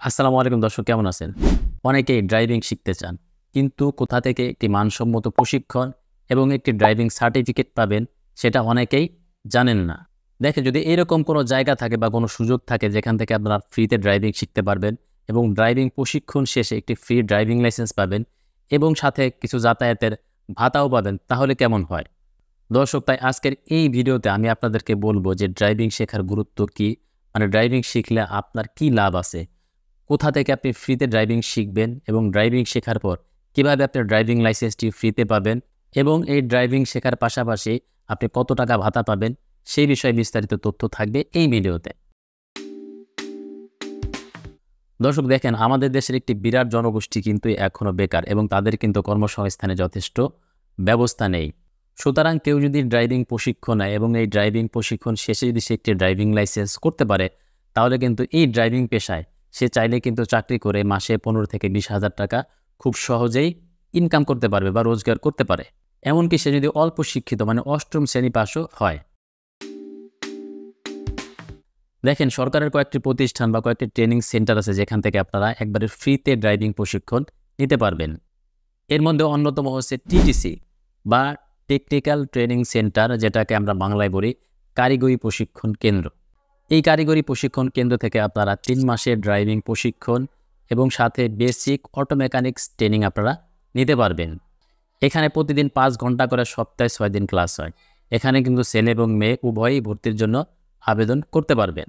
আসসালামু আলাইকুম দর্শক, কেমন আছেন? অনেকেই ড্রাইভিং শিখতে চান, কিন্তু কোথা থেকে একটি মানসম্মত প্রশিক্ষণ এবং একটি ড্রাইভিং সার্টিফিকেট পাবেন সেটা অনেকেই জানেন না। দেখেন, যদি এরকম কোনো জায়গা থাকে বা কোনো সুযোগ থাকে যেখান থেকে আপনারা ফ্রিতে ড্রাইভিং শিখতে পারবেন এবং ড্রাইভিং প্রশিক্ষণ শেষে একটি ফ্রি ড্রাইভিং লাইসেন্স পাবেন এবং সাথে কিছু যাতায়াতের ভাতাও পাবেন, তাহলে কেমন হয়? দর্শক, তাই আজকের এই ভিডিওতে আমি আপনাদেরকে বলবো যে ড্রাইভিং শেখার গুরুত্ব কী, মানে ড্রাইভিং শিখলে আপনার কী লাভ আছে, কোথা থেকে আপনি ফ্রিতে ড্রাইভিং শিখবেন এবং ড্রাইভিং শেখার পর কীভাবে আপনি ড্রাইভিং লাইসেন্সটি ফ্রিতে পাবেন এবং এই ড্রাইভিং শেখার পাশাপাশি আপনি কত টাকা ভাতা পাবেন, সেই বিষয়ে বিস্তারিত তথ্য থাকবে এই ভিডিওতে। দর্শক দেখেন, আমাদের দেশের একটি বিরাট জনগোষ্ঠী কিন্তু এখনও বেকার এবং তাদের কিন্তু কর্মসংস্থানে যথেষ্ট ব্যবস্থা নেই। সুতরাং কেউ যদি ড্রাইভিং প্রশিক্ষণ নেয় এবং এই ড্রাইভিং প্রশিক্ষণ শেষে যদি সে একটি ড্রাইভিং লাইসেন্স করতে পারে, তাহলে কিন্তু এই ড্রাইভিং পেশায় সে চাইলে কিন্তু চাকরি করে মাসে 15 থেকে 20,000 টাকা খুব সহজেই ইনকাম করতে পারবে বা রোজগার করতে পারে। এমনকি সে যদি অল্প শিক্ষিত, মানে অষ্টম শ্রেণী পাশও হয়। দেখেন, সরকারের কয়েকটি প্রতিষ্ঠান বা কয়েকটি ট্রেনিং সেন্টার আছে যেখান থেকে আপনারা একবারে ফ্রিতে ড্রাইভিং প্রশিক্ষণ নিতে পারবেন। এর মধ্যে অন্যতম হচ্ছে টিটিসি বা টেকনিক্যাল ট্রেনিং সেন্টার, যেটাকে আমরা বাংলায় বলি কারিগরি প্রশিক্ষণ কেন্দ্র। এই কারিগরি প্রশিক্ষণ কেন্দ্র থেকে আপনারা 3 মাসের ড্রাইভিং প্রশিক্ষণ এবং সাথে বেসিক অটো মেকানিক্স ট্রেনিং আপনারা নিতে পারবেন। এখানে প্রতিদিন 5 ঘন্টা করে সপ্তাহে 6 দিন ক্লাস হয়। এখানে কিন্তু ছেলে এবং মেয়ে উভয়ই ভর্তির জন্য আবেদন করতে পারবেন।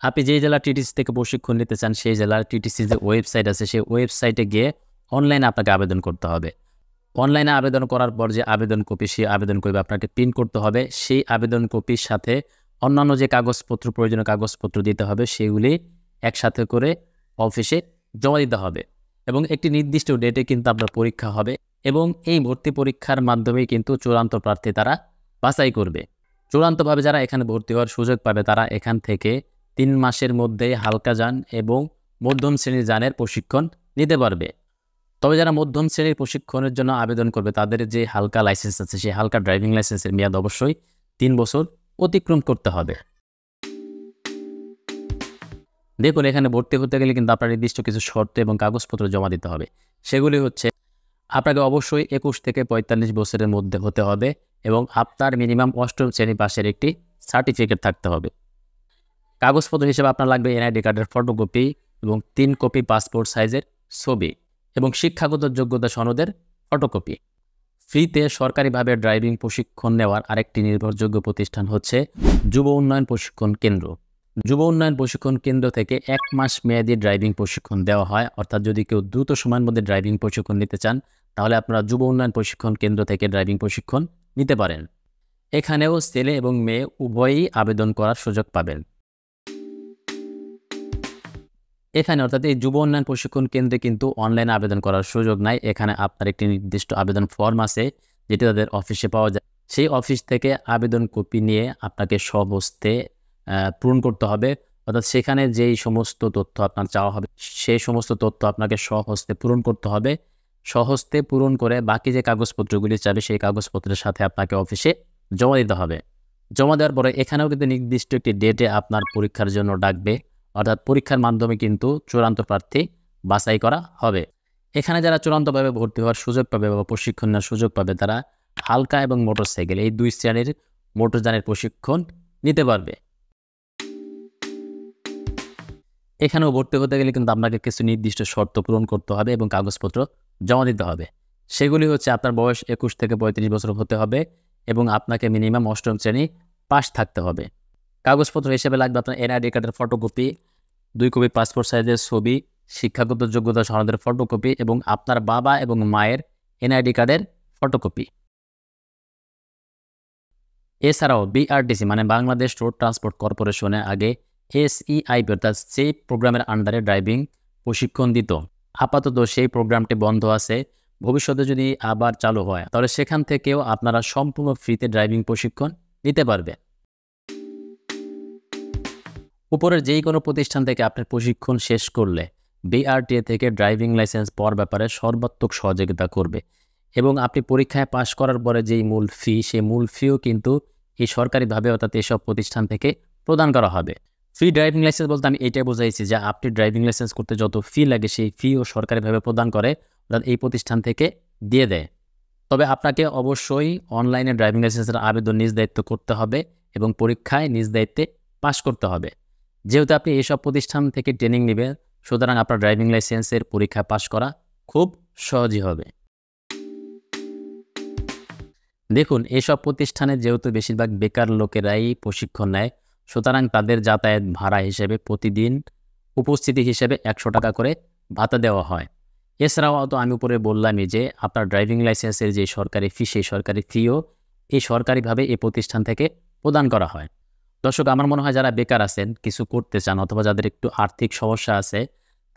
আপনি যেই জেলার টিটিসি থেকে প্রশিক্ষণ নিতে চান, সেই জেলার টিটিসি যে ওয়েবসাইট আছে, সেই ওয়েবসাইটে গিয়ে অনলাইনে আপনাকে আবেদন করতে হবে। অনলাইনে আবেদন করার পর যে আবেদন কপি, সেই আবেদন কপি আপনাকে প্রিন্ট করতে হবে। সেই আবেদন কপির সাথে অন্যান্য যে কাগজপত্র, প্রয়োজনীয় কাগজপত্র দিতে হবে, সেগুলি একসাথে করে অফিসে জমা দিতে হবে এবং একটি নির্দিষ্ট ডেটে কিন্তু আপনার পরীক্ষা হবে এবং এই ভর্তি পরীক্ষার মাধ্যমেই কিন্তু চূড়ান্ত প্রার্থী তারা বাছাই করবে। চূড়ান্তভাবে যারা এখানে ভর্তি হওয়ার সুযোগ পাবে, তারা এখান থেকে 3 মাসের মধ্যে হালকা যান এবং মধ্যম শ্রেণীর যানের প্রশিক্ষণ নিতে পারবে। তবে যারা মধ্যম শ্রেণীর প্রশিক্ষণের জন্য আবেদন করবে, তাদের যে হালকা লাইসেন্স আছে, সেই হালকা ড্রাইভিং লাইসেন্সের মেয়াদ অবশ্যই 3 বছর অতিক্রম করতে হবে। দেখুন, এখানে ভর্তি হতে গেলে কিন্তু আপনার নির্দিষ্ট কিছু শর্ত এবং কাগজপত্র জমা দিতে হবে। সেগুলি হচ্ছে, আপনাকে অবশ্যই 21 থেকে 45 বছরের মধ্যে হতে হবে এবং আপনার মিনিমাম অষ্টম শ্রেণী পাশের একটি সার্টিফিকেট থাকতে হবে। কাগজপত্র হিসেবে আপনার লাগবে এনআইডি কার্ডের ফটোকপি এবং 3 কপি পাসপোর্ট সাইজের ছবি এবং শিক্ষাগত যোগ্যতা সনদের ফটোকপি। ফ্রিতে সরকারিভাবে ড্রাইভিং প্রশিক্ষণ নেওয়ার আরেকটি নির্ভরযোগ্য প্রতিষ্ঠান হচ্ছে যুব উন্নয়ন প্রশিক্ষণ কেন্দ্র। যুব উন্নয়ন প্রশিক্ষণ কেন্দ্র থেকে 1 মাস মেয়াদী ড্রাইভিং প্রশিক্ষণ দেওয়া হয়। অর্থাৎ যদি কেউ দ্রুত সময়ের মধ্যে ড্রাইভিং প্রশিক্ষণ নিতে চান, তাহলে আপনারা যুব উন্নয়ন প্রশিক্ষণ কেন্দ্র থেকে ড্রাইভিং প্রশিক্ষণ নিতে পারেন। এখানেও ছেলে এবং মেয়ে উভয়ই আবেদন করার সুযোগ পাবেন। এখানে অর্থাৎ এই যুব উন্নয়ন প্রশিক্ষণ কেন্দ্রে কিন্তু অনলাইনে আবেদন করার সুযোগ নাই। এখানে আপনার একটি নির্দিষ্ট আবেদন ফর্ম আছে, যেটি তাদের অফিসে পাওয়া যায়। সেই অফিস থেকে আবেদন কপি নিয়ে আপনাকে স্বহস্তে পূরণ করতে হবে। অর্থাৎ সেখানে যেই সমস্ত তথ্য আপনার চাওয়া হবে, সেই সমস্ত তথ্য আপনাকে স্বহস্তে পূরণ করতে হবে। স্বহস্তে পূরণ করে বাকি যে কাগজপত্রগুলি চাবে, সেই কাগজপত্রের সাথে আপনাকে অফিসে জমা দিতে হবে। জমা দেওয়ার পরে এখানেও কিন্তু নির্দিষ্ট একটি ডেটে আপনার পরীক্ষার জন্য ডাকবে। অর্থাৎ পরীক্ষার মাধ্যমে কিন্তু চূড়ান্ত প্রার্থী বাছাই করা হবে। এখানে যারা চূড়ান্তভাবে ভর্তি হওয়ার সুযোগ পাবে বা প্রশিক্ষণ নেওয়ার সুযোগ পাবে, তারা হালকা এবং মোটরসাইকেল, এই 2 শ্রেণীর মোটরযানের প্রশিক্ষণ নিতে পারবে। এখানেও ভর্তি হতে গেলে কিন্তু আপনাকে কিছু নির্দিষ্ট শর্ত পূরণ করতে হবে এবং কাগজপত্র জমা দিতে হবে। সেগুলি হচ্ছে, আপনার বয়স 21 থেকে 35 বছর হতে হবে এবং আপনাকে মিনিমাম অষ্টম শ্রেণী পাস থাকতে হবে। কাগজপত্র হিসেবে লাগবে আপনার এনআইডি কার্ডের ফটোকপি, 2 কপি পাসপোর্ট সাইজের ছবি, শিক্ষাগত যোগ্যতা সনদের ফটোকপি এবং আপনার বাবা এবং মায়ের এনআইডি কার্ডের ফটোকপি। এছাড়াও বিআরটিসি মানে বাংলাদেশ রোড ট্রান্সপোর্ট কর্পোরেশনে আগে এসইআইপি অর্থাৎ সেই প্রোগ্রামের আন্ডারে ড্রাইভিং প্রশিক্ষণ দিত। আপাতত সেই প্রোগ্রামটি বন্ধ আছে। ভবিষ্যতে যদি আবার চালু হয়, তাহলে সেখান থেকেও আপনারা সম্পূর্ণ ফ্রিতে ড্রাইভিং প্রশিক্ষণ নিতে পারবেন। উপরের যেই কোনো প্রতিষ্ঠান থেকে আপনার প্রশিক্ষণ শেষ করলে বিআরটিএ থেকে ড্রাইভিং লাইসেন্স পাওয়ার ব্যাপারে সর্বাত্মক সহযোগিতা করবে এবং আপনি পরীক্ষায় পাশ করার পরে যেই মূল ফি, সেই মূল ফিও কিন্তু এই সরকারিভাবে অর্থাৎ এসব প্রতিষ্ঠান থেকে প্রদান করা হবে। ফ্রি ড্রাইভিং লাইসেন্স বলতে আমি এটাই বোঝাইছি যে আপনি ড্রাইভিং লাইসেন্স করতে যত ফি লাগে সেই ফিও সরকারিভাবে প্রদান করে, অর্থাৎ এই প্রতিষ্ঠান থেকে দিয়ে দেয়। তবে আপনাকে অবশ্যই অনলাইনে ড্রাইভিং লাইসেন্সের আবেদন নিজ দায়িত্ব করতে হবে এবং পরীক্ষায় নিজ দায়িত্বে পাশ করতে হবে। যেহেতু আপনি এসব প্রতিষ্ঠান থেকে ট্রেনিং নেবেন, সুতরাং আপনার ড্রাইভিং লাইসেন্সের পরীক্ষা পাশ করা খুব সহজই হবে। দেখুন, এসব প্রতিষ্ঠানে যেহেতু বেশিরভাগ বেকার লোকেরাই প্রশিক্ষণ নেয়, সুতরাং তাদের যাতায়াত ভাড়া হিসেবে প্রতিদিন উপস্থিতি হিসেবে 100 টাকা করে ভাতা দেওয়া হয়। এছাড়াও তো আমি উপরে বললামই যে আপনার ড্রাইভিং লাইসেন্সের যে সরকারি ফি, সেই সরকারি ফিও এই সরকারিভাবে এই প্রতিষ্ঠান থেকে প্রদান করা হয়। দর্শক, আমার মনে হয় যারা বেকার আছেন, কিছু করতে চান অথবা যাদের একটু আর্থিক সমস্যা আছে,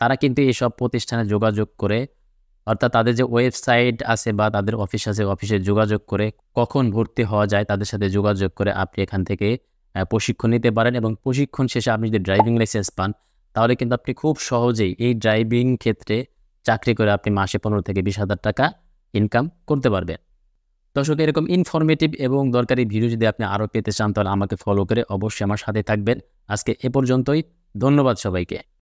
তারা কিন্তু এসব প্রতিষ্ঠানে যোগাযোগ করে, অর্থাৎ তাদের যে ওয়েবসাইট আছে বা তাদের অফিস আছে, অফিসে যোগাযোগ করে কখন ভর্তি হওয়া যায় তাদের সাথে যোগাযোগ করে আপনি এখান থেকে প্রশিক্ষণ নিতে পারেন। এবং প্রশিক্ষণ শেষে আপনি যদি ড্রাইভিং লাইসেন্স পান, তাহলে কিন্তু আপনি খুব সহজেই এই ড্রাইভিং ক্ষেত্রে চাকরি করে আপনি মাসে 15 থেকে 20,000 টাকা ইনকাম করতে পারবেন। দর্শক, এরকম ইনফরমেটিভ এবং দরকারি ভিডিও যদি আপনি আরও পেতে চান, তাহলে আমাকে ফলো করে অবশ্যই আমার সাথে থাকবেন। আজকে এ পর্যন্তই। ধন্যবাদ সবাইকে।